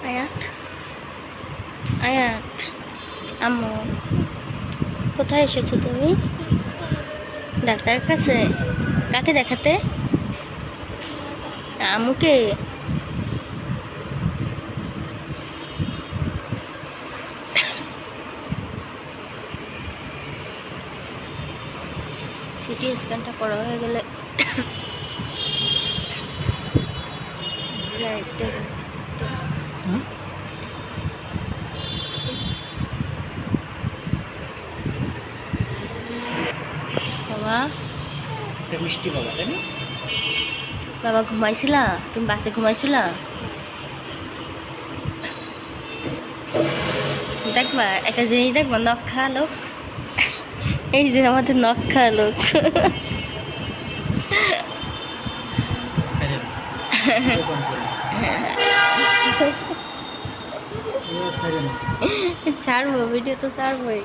আয়াত আয়াত আম্মু কোথায় এসেছো তুমি? ডাক্তারের কাছে? কাকে দেখাতে? আম্মুকে? সিটি স্ক্যানটা করা হয়ে গেলে বাবা মিষ্টি বাবা, তাই না? বাবা ঘুমাইছিলা? তুমি বাসে ঘুমাইছিলা? দেখবা একটা জিনিস, দেখবা নখ খা লোক, এই যে আমাদের নখ খা লোক। ছাড়বো, ভিডিও তো ছাড়বোই।